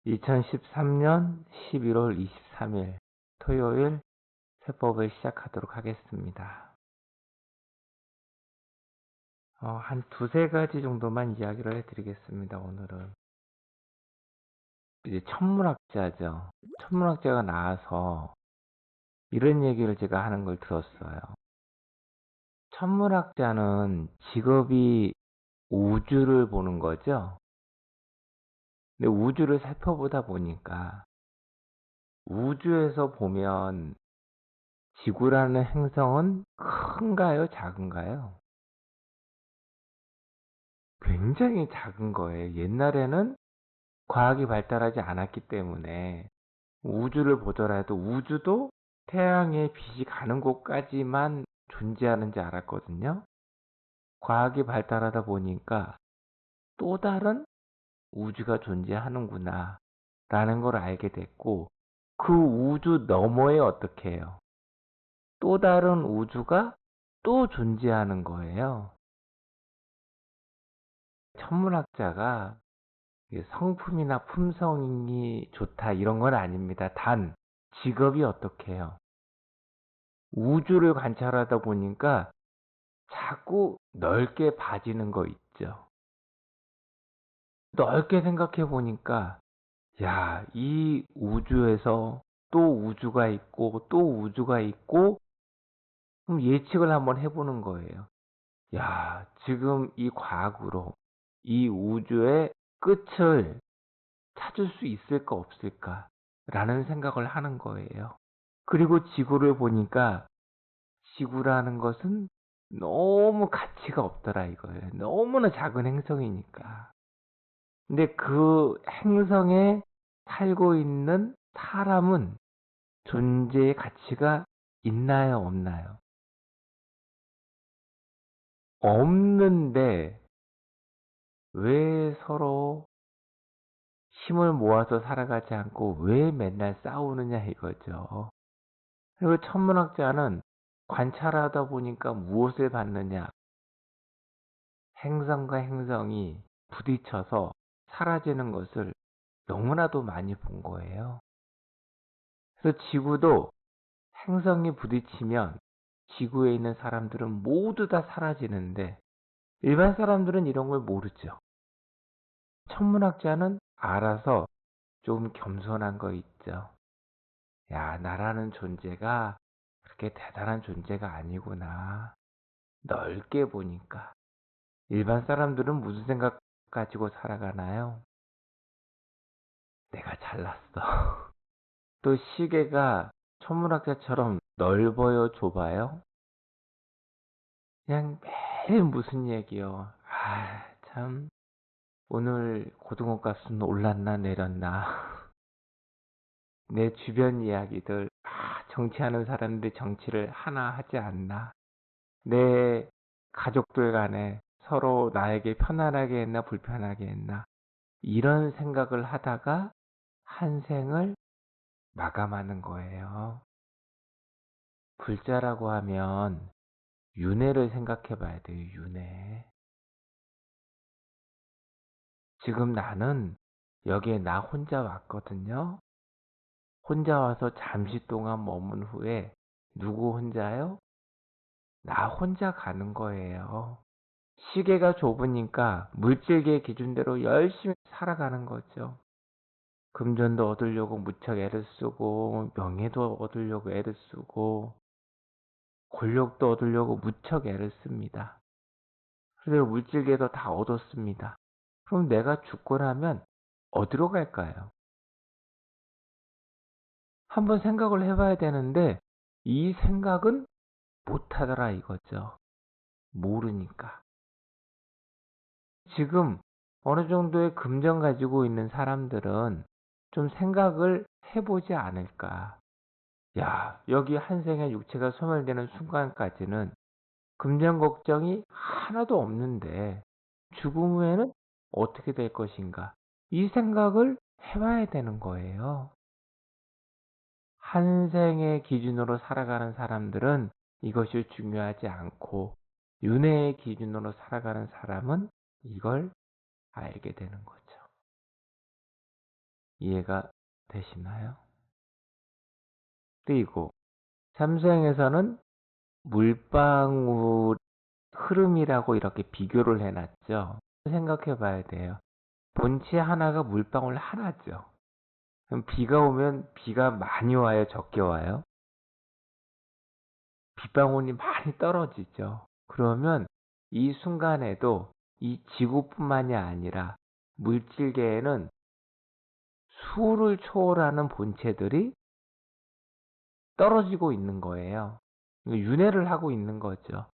2013년 11월 23일 토요일 세법을 시작하도록 하겠습니다. 한 두세 가지 정도만 이야기를 해드리겠습니다. 오늘은 이제 천문학자죠. 천문학자가 나와서 이런 얘기를 제가 하는 걸 들었어요. 천문학자는 직업이 우주를 보는 거죠. 근데 우주를 살펴보다 보니까 우주에서 보면 지구라는 행성은 큰가요? 작은가요? 굉장히 작은 거예요. 옛날에는 과학이 발달하지 않았기 때문에 우주를 보더라도 우주도 태양의 빛이 가는 곳까지만 존재하는지 알았거든요. 과학이 발달하다 보니까 또 다른 우주가 존재하는구나 라는 걸 알게 됐고, 그 우주 너머에 어떻게 해요? 또 다른 우주가 또 존재하는 거예요. 천문학자가 성품이나 품성이 좋다 이런 건 아닙니다. 단 직업이 어떻게 해요? 우주를 관찰하다 보니까 자꾸 넓게 봐지는 거 있죠. 넓게 생각해 보니까 야, 이 우주에서 또 우주가 있고 또 우주가 있고, 그럼 예측을 한번 해보는 거예요. 야, 지금 이 과학으로 이 우주의 끝을 찾을 수 있을까 없을까 라는 생각을 하는 거예요. 그리고 지구를 보니까 지구라는 것은 너무 가치가 없더라 이거예요. 너무나 작은 행성이니까. 근데 그 행성에 살고 있는 사람은 존재의 가치가 있나요, 없나요? 없는데 왜 서로 힘을 모아서 살아가지 않고 왜 맨날 싸우느냐 이거죠. 그리고 천문학자는 관찰하다 보니까 무엇을 봤느냐? 행성과 행성이 부딪혀서 사라지는 것을 너무나도 많이 본 거예요. 그래서 지구도 행성이 부딪히면 지구에 있는 사람들은 모두 다 사라지는데 일반 사람들은 이런 걸 모르죠. 천문학자는 알아서 좀 겸손한 거 있죠. 야, 나라는 존재가 그렇게 대단한 존재가 아니구나. 넓게 보니까. 일반 사람들은 무슨 생각 가지고 살아가나요? 내가 잘났어. 또 시계가 천문학자처럼 넓어요, 좁아요? 그냥 매일 무슨 얘기요. 아, 참. 오늘 고등어 값은 올랐나 내렸나. 내 주변 이야기들, 정치하는 사람들이 정치를 하나 하지 않나. 내 가족들 간에 서로 나에게 편안하게 했나 불편하게 했나. 이런 생각을 하다가 한 생을 마감하는 거예요. 불자라고 하면 윤회를 생각해 봐야 돼요, 윤회. 지금 나는 여기에 나 혼자 왔거든요. 혼자 와서 잠시 동안 머문 후에 누구 혼자요? 나 혼자 가는 거예요. 시계가 좁으니까 물질계 기준대로 열심히 살아가는 거죠. 금전도 얻으려고 무척 애를 쓰고, 명예도 얻으려고 애를 쓰고, 권력도 얻으려고 무척 애를 씁니다. 그래서 물질계도 다 얻었습니다. 그럼 내가 죽고 나면 어디로 갈까요? 한번 생각을 해봐야 되는데 이 생각은 못하더라 이거죠. 모르니까. 지금 어느 정도의 금전 가지고 있는 사람들은 좀 생각을 해보지 않을까. 야, 여기 한 생의 육체가 소멸되는 순간까지는 금전 걱정이 하나도 없는데 죽음 후에는 어떻게 될 것인가? 이 생각을 해봐야 되는 거예요. 한 생의 기준으로 살아가는 사람들은 이것이 중요하지 않고 윤회의 기준으로 살아가는 사람은 이걸 알게 되는 거죠. 이해가 되시나요? 그리고 삼수행에서는 물방울 흐름이라고 이렇게 비교를 해놨죠. 생각해 봐야 돼요. 본체 하나가 물방울 하나죠. 그럼 비가 오면 비가 많이 와요, 적게 와요? 빗방울이 많이 떨어지죠. 그러면 이 순간에도 이 지구뿐만이 아니라 물질계에는 수를 초월하는 본체들이 떨어지고 있는 거예요. 윤회를 하고 있는 거죠.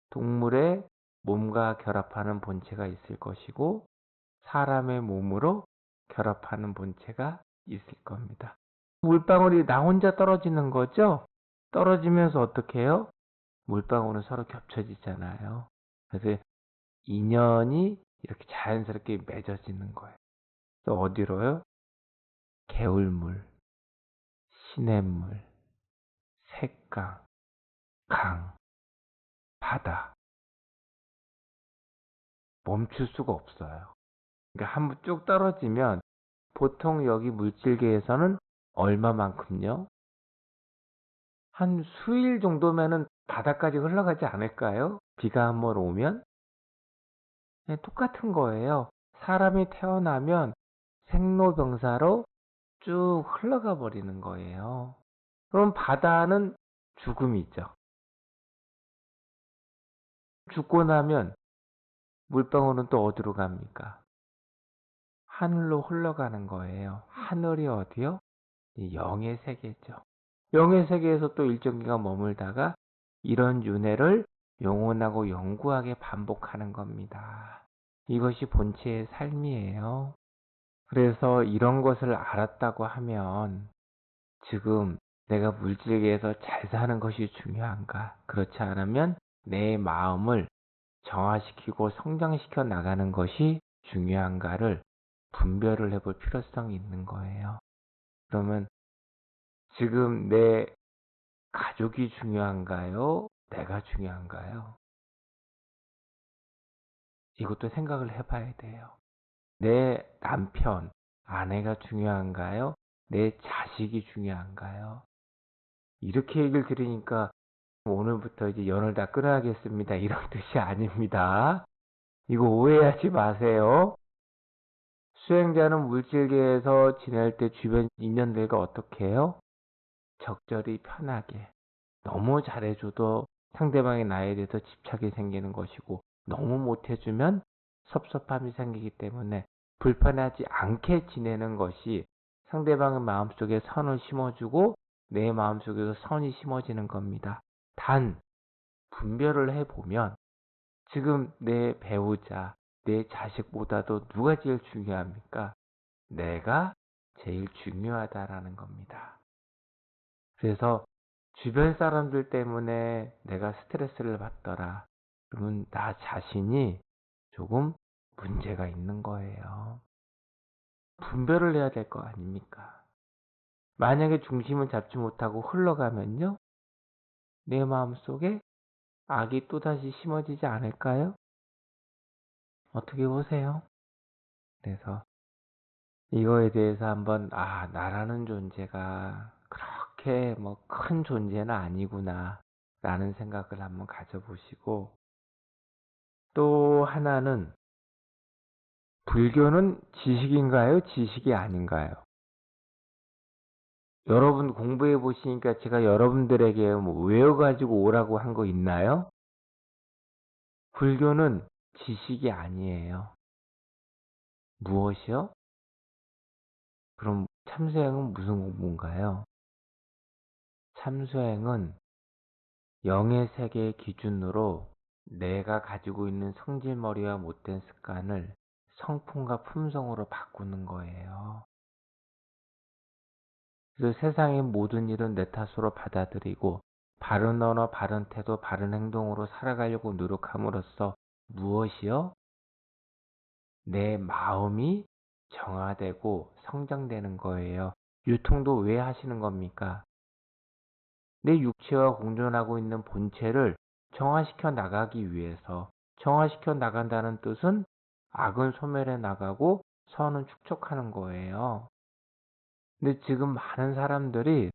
동물의 몸과 결합하는 본체가 있을 것이고 사람의 몸으로 결합하는 본체가 있을 겁니다. 물방울이 나 혼자 떨어지는 거죠? 떨어지면서 어떻게 해요? 물방울은 서로 겹쳐지잖아요. 그래서 인연이 이렇게 자연스럽게 맺어지는 거예요. 또 어디로요? 개울물, 시냇물, 샛강, 강, 바다. 멈출 수가 없어요. 그러니까 한번 쭉 떨어지면 보통 여기 물질계에서는 얼마만큼요? 한 수일 정도면은 바다까지 흘러가지 않을까요? 비가 한번 오면? 네, 똑같은 거예요. 사람이 태어나면 생로병사로 쭉 흘러가 버리는 거예요. 그럼 바다는 죽음이죠. 죽고 나면 물방울은 또 어디로 갑니까? 하늘로 흘러가는 거예요. 하늘이 어디요? 영의 세계죠. 영의 세계에서 또 일정 기간 머물다가 이런 윤회를 영원하고 영구하게 반복하는 겁니다. 이것이 본체의 삶이에요. 그래서 이런 것을 알았다고 하면 지금 내가 물질계에서 잘 사는 것이 중요한가? 그렇지 않으면 내 마음을 정화시키고 성장시켜 나가는 것이 중요한가를 분별을 해볼 필요성이 있는 거예요. 그러면 지금 내 가족이 중요한가요? 내가 중요한가요? 이것도 생각을 해봐야 돼요. 내 남편, 아내가 중요한가요? 내 자식이 중요한가요? 이렇게 얘기를 들으니까 오늘부터 이제 연을 다 끊어야겠습니다. 이런 뜻이 아닙니다. 이거 오해하지 마세요. 수행자는 물질계에서 지낼 때 주변 인연들과 어떻게 해요? 적절히 편하게. 너무 잘해줘도 상대방이 나에 대해서 집착이 생기는 것이고 너무 못해주면 섭섭함이 생기기 때문에 불편하지 않게 지내는 것이 상대방의 마음속에 선을 심어주고 내 마음속에서 선이 심어지는 겁니다. 단 분별을 해보면 지금 내 배우자, 내 자식보다도 누가 제일 중요합니까? 내가 제일 중요하다라는 겁니다. 그래서 주변 사람들 때문에 내가 스트레스를 받더라. 그러면 나 자신이 조금 문제가 있는 거예요. 분별을 해야 될 거 아닙니까? 만약에 중심을 잡지 못하고 흘러가면요, 내 마음속에 악이 또다시 심어지지 않을까요? 어떻게 보세요? 그래서 이거에 대해서 한번, 나라는 존재가 그렇게 뭐 큰 존재는 아니구나, 라는 생각을 한번 가져보시고, 또 하나는, 불교는 지식인가요? 지식이 아닌가요? 여러분 공부해 보시니까 제가 여러분들에게 뭐 외워가지고 오라고 한 거 있나요? 불교는 지식이 아니에요. 무엇이요? 그럼 참수행은 무슨 공부인가요? 참수행은 영의 세계의 기준으로 내가 가지고 있는 성질머리와 못된 습관을 성품과 품성으로 바꾸는 거예요. 그래서 세상의 모든 일은 내 탓으로 받아들이고 바른 언어, 바른 태도, 바른 행동으로 살아가려고 노력함으로써 무엇이요? 내 마음이 정화되고 성장되는 거예요. 유통도 왜 하시는 겁니까? 내 육체와 공존하고 있는 본체를 정화시켜 나가기 위해서. 정화시켜 나간다는 뜻은 악은 소멸해 나가고 선은 축적하는 거예요. 근데 지금 많은 사람들이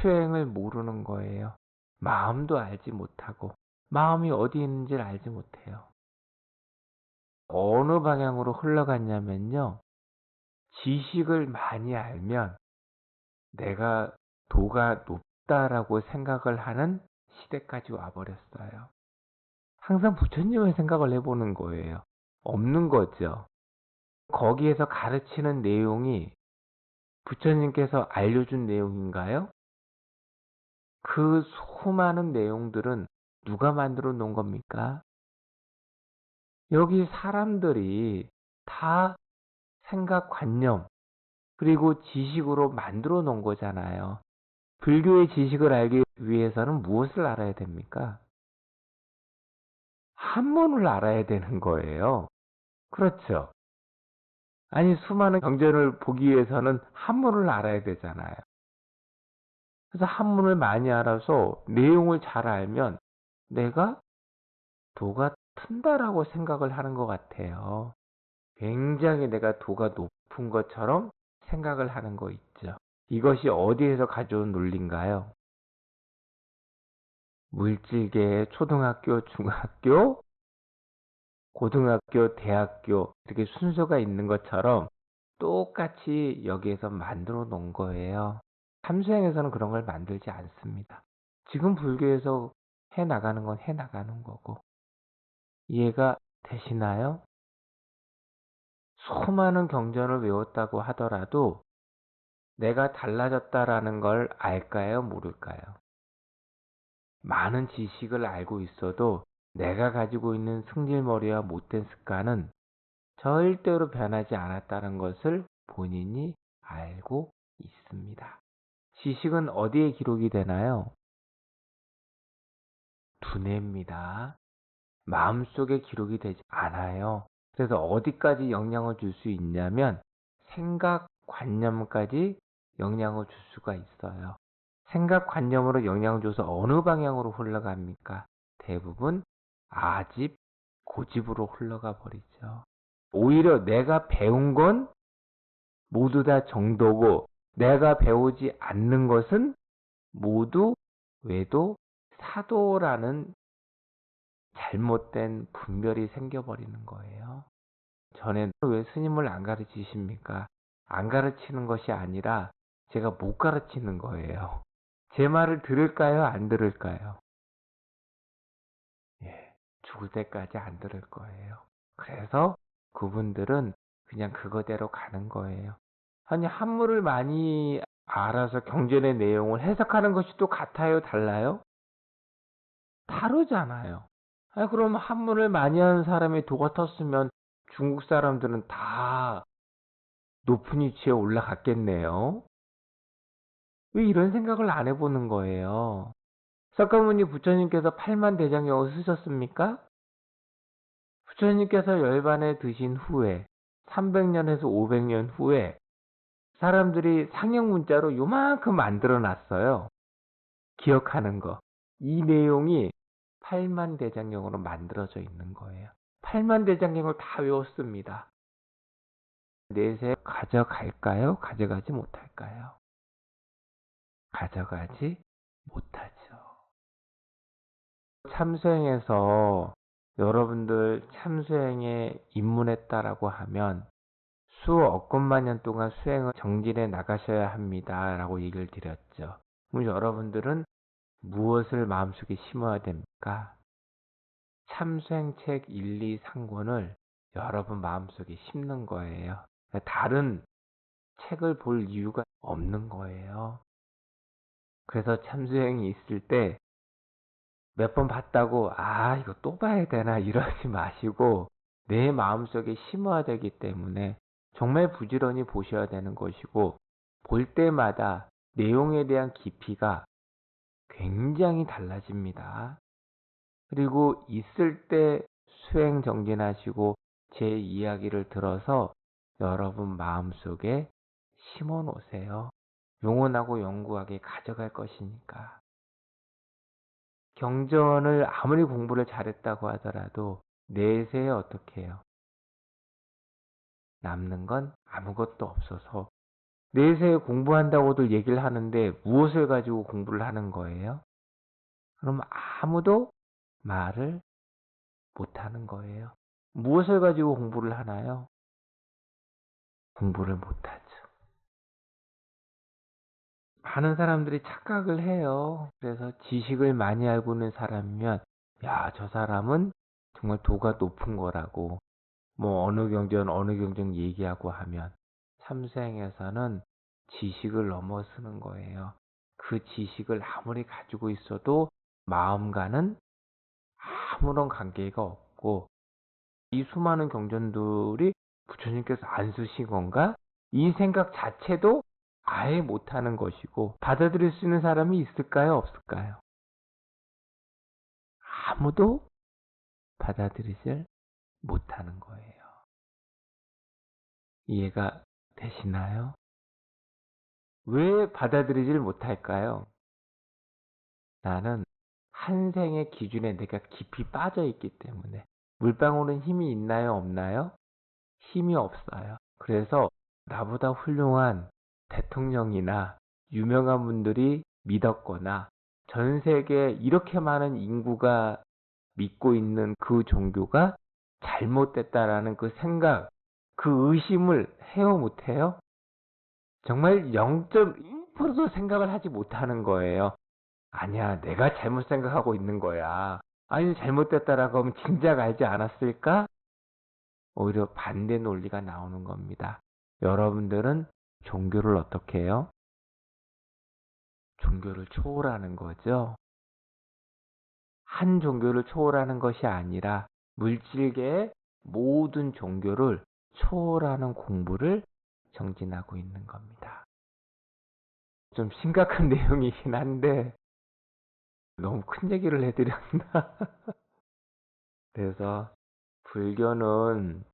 수행을 모르는 거예요. 마음도 알지 못하고, 마음이 어디 있는지를 알지 못해요. 어느 방향으로 흘러갔냐면요. 지식을 많이 알면 내가 도가 높다라고 생각을 하는 시대까지 와버렸어요. 항상 부처님을 생각을 해보는 거예요. 없는 거죠. 거기에서 가르치는 내용이 부처님께서 알려준 내용인가요? 그 수많은 내용들은 누가 만들어 놓은 겁니까? 여기 사람들이 다 생각관념, 그리고 지식으로 만들어 놓은 거잖아요. 불교의 지식을 알기 위해서는 무엇을 알아야 됩니까? 한문을 알아야 되는 거예요. 그렇죠. 아니, 수많은 경전을 보기 위해서는 한문을 알아야 되잖아요. 그래서 한문을 많이 알아서 내용을 잘 알면 내가 도가 튼다라고 생각을 하는 것 같아요. 굉장히 내가 도가 높은 것처럼 생각을 하는 거 있죠. 이것이 어디에서 가져온 논리인가요? 물질계의 초등학교, 중학교, 고등학교, 대학교 이렇게 순서가 있는 것처럼 똑같이 여기에서 만들어 놓은 거예요. 참수행에서는 그런 걸 만들지 않습니다. 지금 불교에서 해 나가는 건 해 나가는 거고. 이해가 되시나요? 수많은 경전을 외웠다고 하더라도 내가 달라졌다라는 걸 알까요? 모를까요? 많은 지식을 알고 있어도 내가 가지고 있는 승질머리와 못된 습관은 절대로 변하지 않았다는 것을 본인이 알고 있습니다. 지식은 어디에 기록이 되나요? 두뇌입니다. 마음속에 기록이 되지 않아요. 그래서 어디까지 영향을 줄 수 있냐면 생각관념까지 영향을 줄 수가 있어요. 생각관념으로 영향을 줘서 어느 방향으로 흘러갑니까? 대부분 아집, 고집으로 흘러가 버리죠. 오히려 내가 배운 건 모두 다 정도고 내가 배우지 않는 것은 모두 외도, 사도라는 잘못된 분별이 생겨버리는 거예요. 전에 왜 스님을 안 가르치십니까? 안 가르치는 것이 아니라 제가 못 가르치는 거예요. 제 말을 들을까요? 안 들을까요? 예, 죽을 때까지 안 들을 거예요. 그래서 그분들은 그냥 그거대로 가는 거예요. 아니, 한문을 많이 알아서 경전의 내용을 해석하는 것이 또 같아요? 달라요? 다르잖아요. 아니, 그럼 한문을 많이 하는 사람이 도가 텄으면 중국 사람들은 다 높은 위치에 올라갔겠네요. 왜 이런 생각을 안 해보는 거예요? 석가모니 부처님께서 8만 대장경을 쓰셨습니까? 부처님께서 열반에 드신 후에 300년에서 500년 후에 사람들이 상형 문자로 요만큼 만들어 놨어요. 기억하는 거. 이 내용이 8만 대장경으로 만들어져 있는 거예요. 8만 대장경을 다 외웠습니다. 내세 가져갈까요? 가져가지 못할까요? 가져가지 못하죠. 참수행에서 여러분들 참수행에 입문했다라고 하면 수억건만 년 동안 수행을 정진해 나가셔야 합니다. 라고 얘기를 드렸죠. 그럼 여러분들은 무엇을 마음속에 심어야 됩니까? 참수행책 1, 2, 3권을 여러분 마음속에 심는 거예요. 다른 책을 볼 이유가 없는 거예요. 그래서 참수행이 있을 때 몇 번 봤다고 이거 또 봐야 되나 이러지 마시고 내 마음속에 심어야 되기 때문에 정말 부지런히 보셔야 되는 것이고 볼 때마다 내용에 대한 깊이가 굉장히 달라집니다. 그리고 있을 때 수행 정진하시고 제 이야기를 들어서 여러분 마음속에 심어 놓으세요. 영원하고 영구하게 가져갈 것이니까. 경전을 아무리 공부를 잘했다고 하더라도 내세에 어떻게 해요? 남는 건 아무것도 없어서 내세에 공부한다고들 얘기를 하는데 무엇을 가지고 공부를 하는 거예요? 그럼 아무도 말을 못하는 거예요. 무엇을 가지고 공부를 하나요? 공부를 못하죠. 많은 사람들이 착각을 해요. 그래서 지식을 많이 알고 있는 사람이면 야, 저 사람은 정말 도가 높은 거라고 뭐 어느 경전 얘기하고 하면 참생에서는 지식을 넘어서는 거예요. 그 지식을 아무리 가지고 있어도 마음과는 아무런 관계가 없고 이 수많은 경전들이 부처님께서 안 쓰신 건가? 이 생각 자체도 아예 못하는 것이고 받아들일 수 있는 사람이 있을까요? 없을까요? 아무도 받아들이질 못하는 거예요. 이해가 되시나요? 왜 받아들이질 못할까요? 나는 한 생의 기준에 내가 깊이 빠져 있기 때문에. 물방울은 힘이 있나요? 없나요? 힘이 없어요. 그래서 나보다 훌륭한 대통령이나 유명한 분들이 믿었거나 전 세계에 이렇게 많은 인구가 믿고 있는 그 종교가 잘못됐다라는 그 생각, 그 의심을 해요, 못해요? 정말 0.1%도 생각을 하지 못하는 거예요. 아니야, 내가 잘못 생각하고 있는 거야. 아니, 잘못됐다라고 하면 진작 알지 않았을까? 오히려 반대 논리가 나오는 겁니다. 여러분들은 종교를 어떻게 해요? 종교를 초월하는 거죠. 한 종교를 초월하는 것이 아니라 물질계의 모든 종교를 초월하는 공부를 정진하고 있는 겁니다. 좀 심각한 내용이긴 한데 너무 큰 얘기를 해드렸나? 그래서 불교는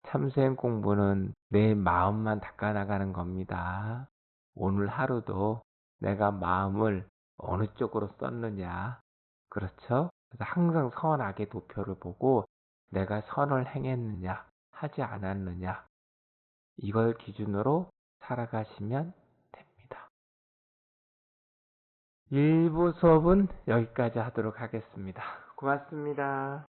참생 공부는 내 마음만 닦아나가는 겁니다. 오늘 하루도 내가 마음을 어느 쪽으로 썼느냐. 그렇죠? 그래서 항상 선악의 도표를 보고 내가 선을 행했느냐, 하지 않았느냐. 이걸 기준으로 살아가시면 됩니다. 1부 수업은 여기까지 하도록 하겠습니다. 고맙습니다.